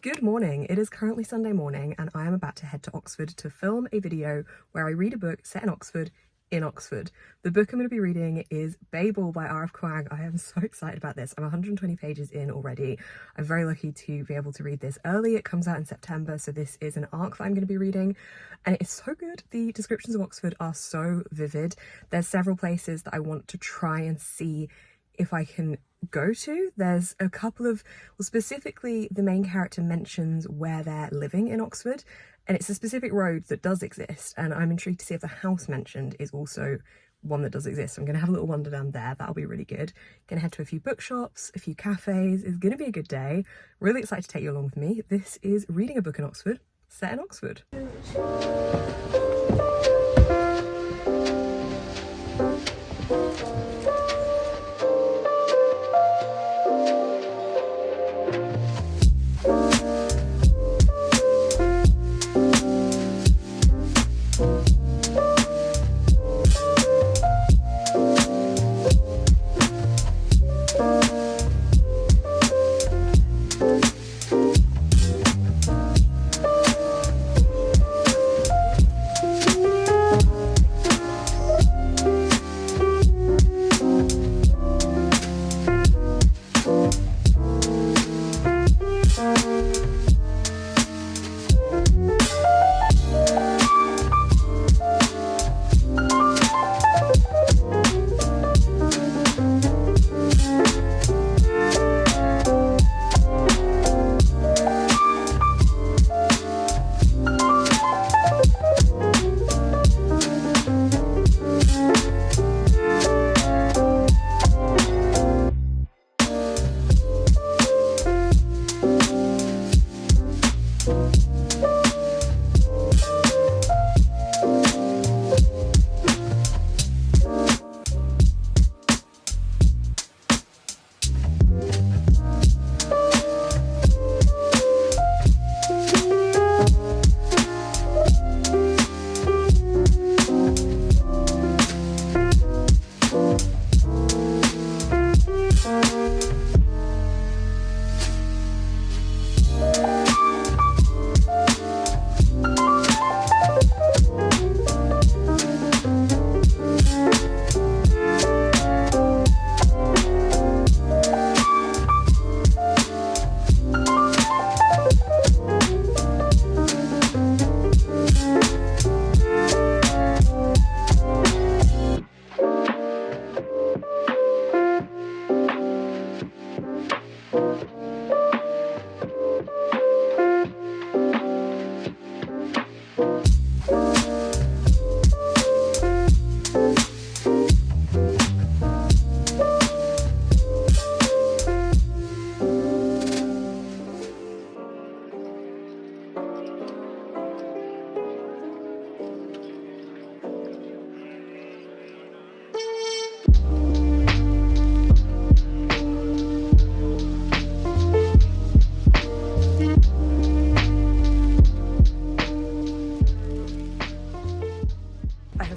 Good morning. It is currently Sunday morning and I am about to head to Oxford to film a video where I read a book set in Oxford. The book I'm going to be reading is Babel by R.F. Kuang. I am so excited about this. I'm 120 pages in already. I'm very lucky to be able to read this early. It comes out in September, so this is an arc that I'm going to be reading and it is so good. The descriptions of Oxford are so vivid. There's several places that I want to try and see if I can go to. There's a couple of, well, specifically the main character mentions where they're living in Oxford, and it's a specific road that does exist, and I'm intrigued to see if the house mentioned is also one that does exist. So I'm gonna have a little wander down there. That'll be really good. Gonna head to a few bookshops, a few cafes. It's gonna be a good day. Really excited to take you along with me. This is reading a book in Oxford, set in Oxford.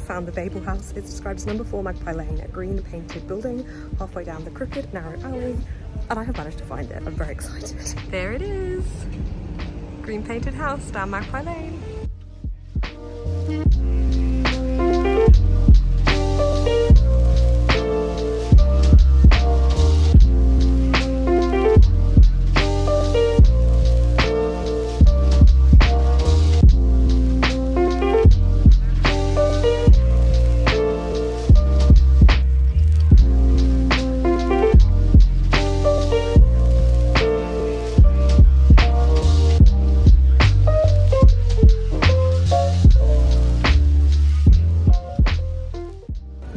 Found the Babel house. It's described as number 4 Magpie Lane, a green painted building halfway down the crooked narrow alley, and I have managed to find it. I'm very excited. There it is, green painted house down Magpie Lane.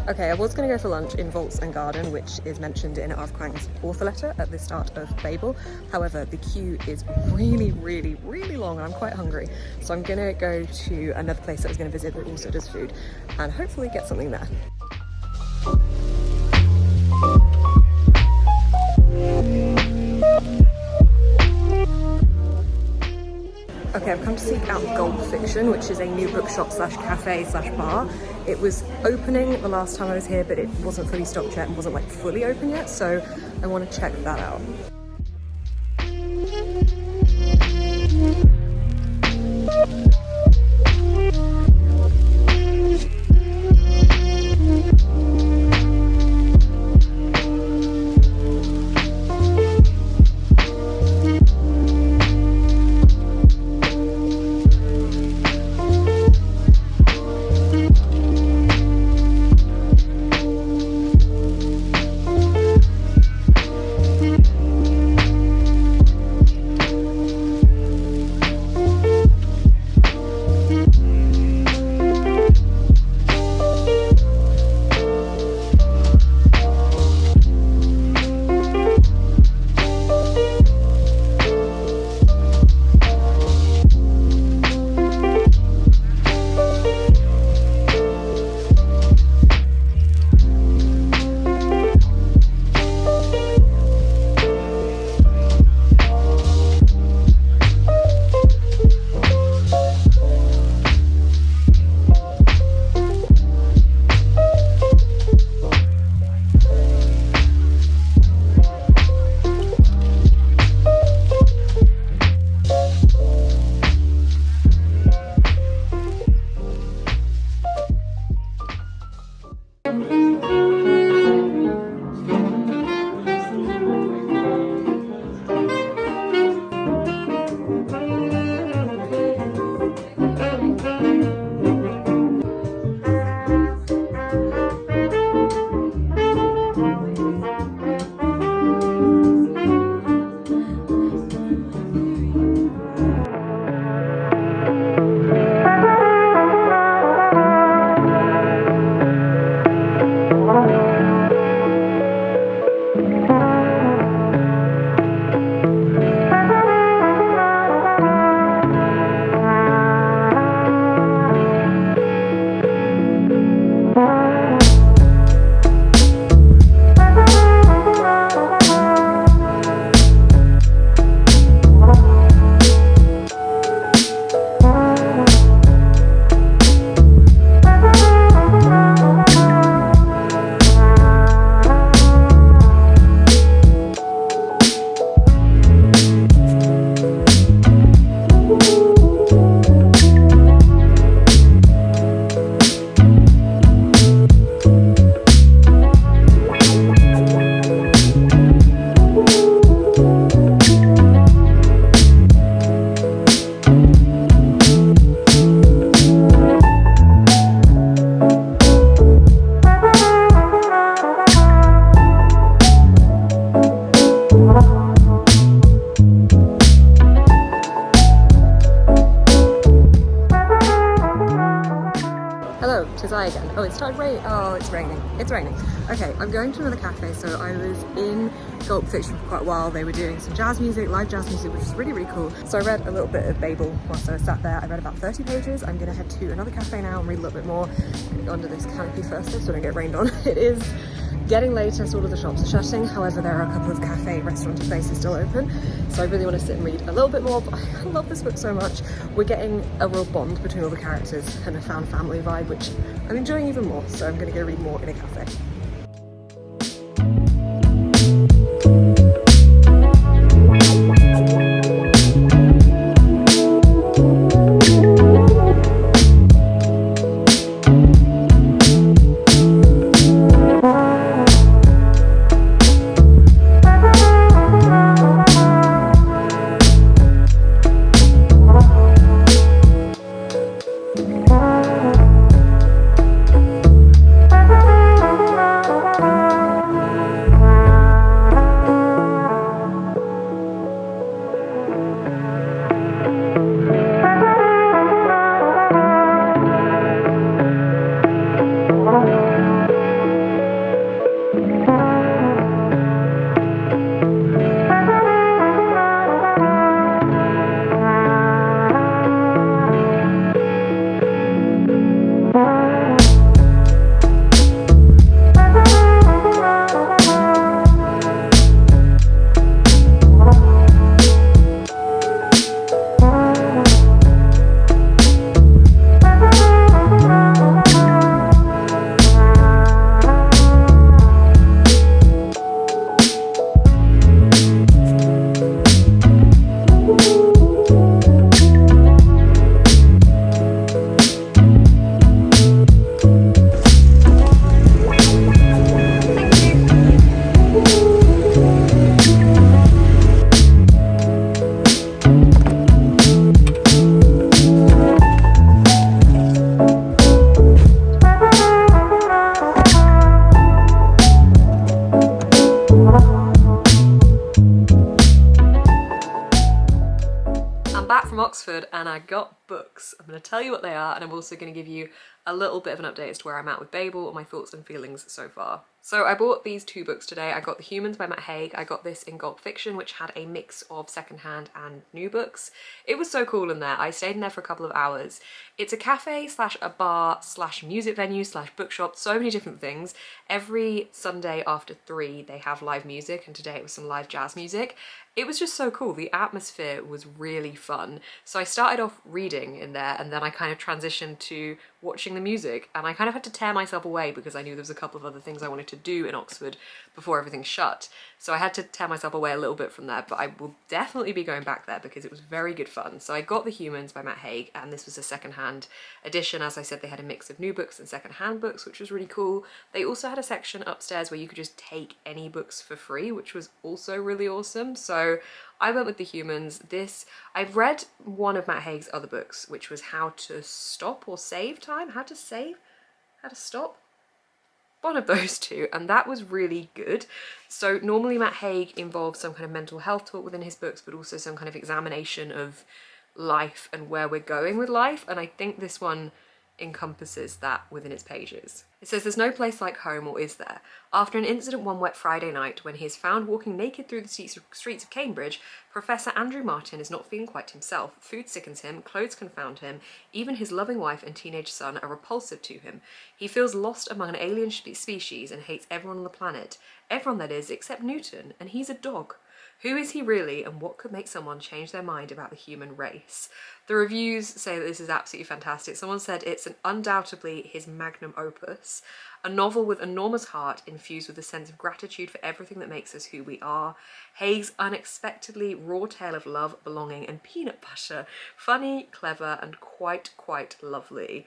Okay, I was going to go for lunch in Vaults and Garden, which is mentioned in R.F. Kuang's author letter at the start of Babel. However, the queue is really long and I'm quite hungry. So I'm going to go to another place that I was going to visit that also does food and hopefully get something there. Okay, I've come to seek out Gold Fiction, which is a new bookshop slash cafe slash bar. It was opening the last time I was here, but it wasn't fully stocked yet and wasn't like fully open yet, so I want to check that out. again. Oh, it started raining. Oh, it's raining. It's raining. Okay, I'm going to another cafe. So I was in Gulp Fiction for quite a while. They were doing some jazz music, live jazz music, which was really, really cool. So I read a little bit of Babel whilst I was sat there. I read about 30 pages. I'm gonna head to another cafe now and read a little bit more. I'm gonna go under this canopy first though, so I don't get rained on. It is getting later, so all of the shops are shutting. However, there are a couple of cafe, restaurant places still open. So I really want to sit and read a little bit more, but I love this book so much. We're getting a real bond between all the characters and a found family vibe, which I'm enjoying even more. So I'm gonna go read more in a cafe. Oxford and I got books. I'm going to tell you what they are, and I'm also going to give you a little bit of an update as to where I'm at with Babel and my thoughts and feelings so far. So I bought these two books today. I got The Humans by Matt Haig. I got this in Gulp Fiction, which had a mix of secondhand and new books. It was so cool in there. I stayed in there for a couple of hours. It's a cafe slash a bar slash music venue slash bookshop, so many different things. Every Sunday after 3 they have live music, and today it was some live jazz music. It was just so cool. The atmosphere was really fun. So I started off reading in there, and then I kind of transitioned to watching the music, and I kind of had to tear myself away because I knew there was a couple of other things I wanted to do in Oxford before everything shut. So I had to tear myself away a little bit from there, but I will definitely be going back there because it was very good fun. So I got The Humans by Matt Haig, and this was a secondhand edition. As I said, they had a mix of new books and secondhand books, which was really cool. They also had a section upstairs where you could just take any books for free, which was also really awesome. So I went with The Humans. I've read one of Matt Haig's other books, which was How to Stop or Save Time? How to Stop? One of those two, and that was really good. So normally Matt Haig involves some kind of mental health talk within his books, but also some kind of examination of life and where we're going with life, and I think this one encompasses that within its pages. It says, there's no place like home, or is there? After an incident one wet Friday night when he is found walking naked through the streets of Cambridge, Professor Andrew Martin is not feeling quite himself. Food sickens him, clothes confound him, even his loving wife and teenage son are repulsive to him. He feels lost among an alien species and hates everyone on the planet. Everyone, that is, except Newton, and he's a dog. Who is he really, and what could make someone change their mind about the human race? The reviews say that this is absolutely fantastic. Someone said it's undoubtedly his magnum opus, a novel with enormous heart infused with a sense of gratitude for everything that makes us who we are. Haig's unexpectedly raw tale of love, belonging, and peanut butter. Funny, clever, and quite lovely.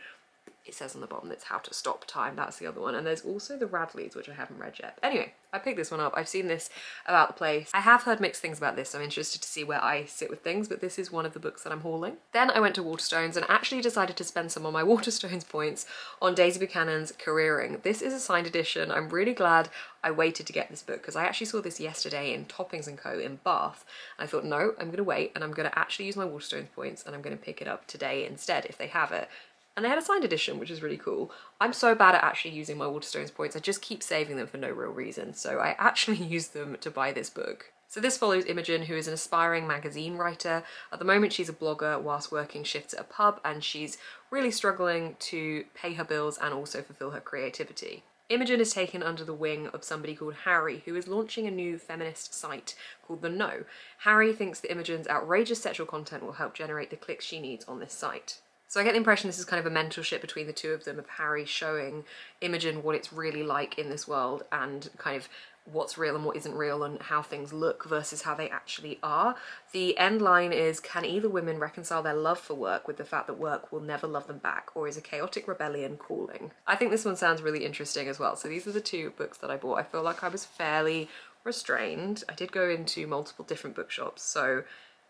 It says on the bottom it's How to Stop Time, that's the other one. And there's also the Radleys, which I haven't read yet. Anyway, I picked this one up. I've seen this about the place. I have heard mixed things about this, so I'm interested to see where I sit with things, but this is one of the books that I'm hauling. Then I went to Waterstones and actually decided to spend some of my Waterstones points on Daisy Buchanan's Careering. This is a signed edition. I'm really glad I waited to get this book because I actually saw this yesterday in Toppings & Co. in Bath. I thought, no, I'm gonna wait and I'm gonna actually use my Waterstones points and I'm gonna pick it up today instead if they have it. And they had a signed edition, which is really cool. I'm so bad at actually using my Waterstones points. I just keep saving them for no real reason. So I actually used them to buy this book. So this follows Imogen, who is an aspiring magazine writer. At the moment, she's a blogger whilst working shifts at a pub, and she's really struggling to pay her bills and also fulfill her creativity. Imogen is taken under the wing of somebody called Harry, who is launching a new feminist site called The No. Harry thinks that Imogen's outrageous sexual content will help generate the clicks she needs on this site. So I get the impression this is kind of a mentorship between the two of them, of Harry showing Imogen what it's really like in this world and kind of what's real and what isn't real and how things look versus how they actually are. The end line is, can either women reconcile their love for work with the fact that work will never love them back, or is a chaotic rebellion calling? I think this one sounds really interesting as well. So these are the two books that I bought. I feel like I was fairly restrained. I did go into multiple different bookshops, so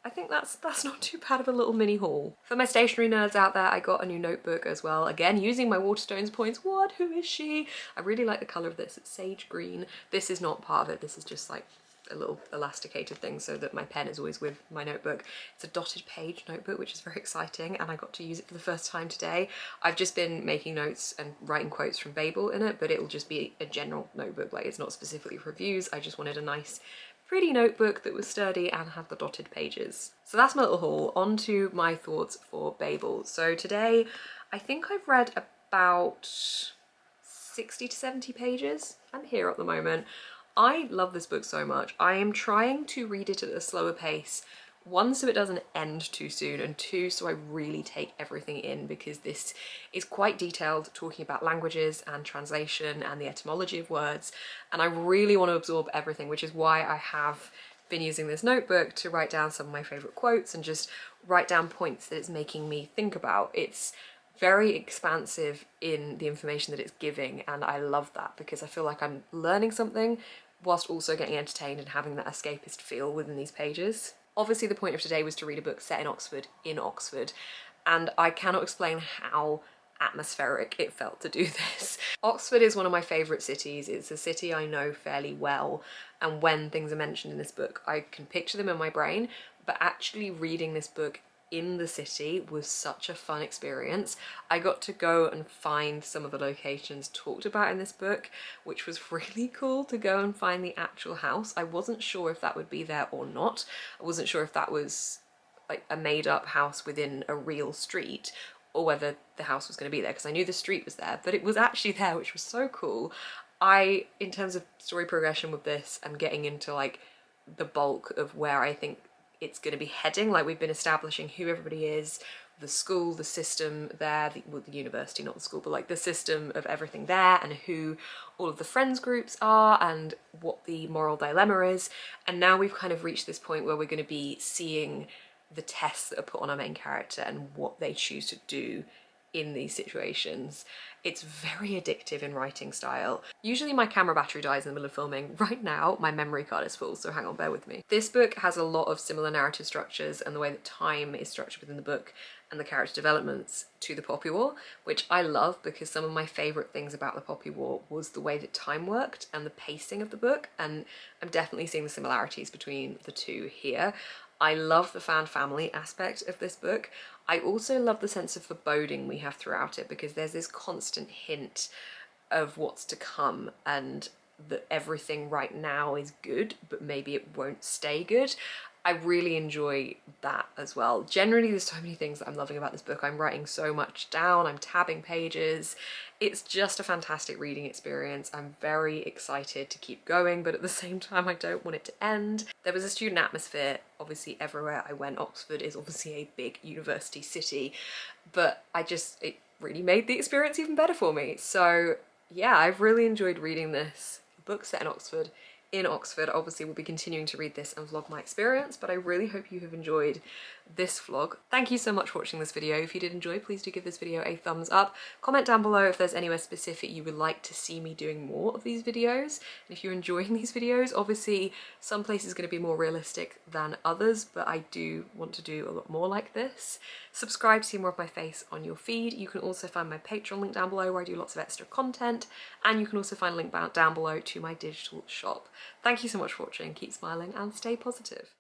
I think that's not too bad of a little mini haul. For my stationery nerds out there, I got a new notebook as well. Again, using my Waterstones points. What? Who is she? I really like the colour of this. It's sage green. This is not part of it. This is just like a little elasticated thing so that my pen is always with my notebook. It's a dotted page notebook, which is very exciting, and I got to use it for the first time today. I've just been making notes and writing quotes from Babel in it, but it'll just be a general notebook. Like, it's not specifically for reviews. I just wanted a nice pretty notebook that was sturdy and had the dotted pages. So that's my little haul. On to my thoughts for Babel. So today, I think I've read about 60 to 70 pages. I'm here at the moment. I love this book so much. I am trying to read it at a slower pace. 1, so it doesn't end too soon, and 2, so I really take everything in, because this is quite detailed, talking about languages and translation and the etymology of words, and I really want to absorb everything, which is why I have been using this notebook to write down some of my favourite quotes and just write down points that it's making me think about. It's very expansive in the information that it's giving, and I love that because I feel like I'm learning something whilst also getting entertained and having that escapist feel within these pages. Obviously the point of today was to read a book set in Oxford, and I cannot explain how atmospheric it felt to do this. Oxford is one of my favourite cities. It's a city I know fairly well, and when things are mentioned in this book I can picture them in my brain, but actually reading this book in the city was such a fun experience. I got to go and find some of the locations talked about in this book, which was really cool to go and find the actual house. I wasn't sure if that would be there or not. I wasn't sure if that was like a made-up house within a real street or whether the house was going to be there, because I knew the street was there, but it was actually there, which was so cool. In terms of story progression with this, I'm getting into like the bulk of where I think it's going to be heading. Like, we've been establishing who everybody is, the school, the system there, well, the university, not the school, but like the system of everything there, and who all of the friends groups are and what the moral dilemma is. And now we've kind of reached this point where we're going to be seeing the tests that are put on our main character and what they choose to do in these situations. It's very addictive in writing style. Usually my camera battery dies in the middle of filming. Right now, my memory card is full, so hang on, bear with me. This book has a lot of similar narrative structures and the way that time is structured within the book and the character developments to the Poppy War, which I love because some of my favourite things about the Poppy War was the way that time worked and the pacing of the book, and I'm definitely seeing the similarities between the two here. I love the found family aspect of this book. I also love the sense of foreboding we have throughout it, because there's this constant hint of what's to come and that everything right now is good, but maybe it won't stay good. I really enjoy that as well. Generally, there's so many things that I'm loving about this book. I'm writing so much down, I'm tabbing pages. It's just a fantastic reading experience. I'm very excited to keep going, but at the same time, I don't want it to end. There was a student atmosphere, obviously everywhere I went. Oxford is obviously a big university city, but it really made the experience even better for me. So yeah, I've really enjoyed reading this book set in Oxford. Obviously we'll be continuing to read this and vlog my experience, but I really hope you have enjoyed this vlog. Thank you so much for watching this video. If you did enjoy, please do give this video a thumbs up. Comment down below if there's anywhere specific you would like to see me doing more of these videos. And if you're enjoying these videos, obviously some places are going to be more realistic than others, but I do want to do a lot more like this. Subscribe to see more of my face on your feed. You can also find my Patreon link down below where I do lots of extra content, and you can also find a link down below to my digital shop. Thank you so much for watching, keep smiling and stay positive.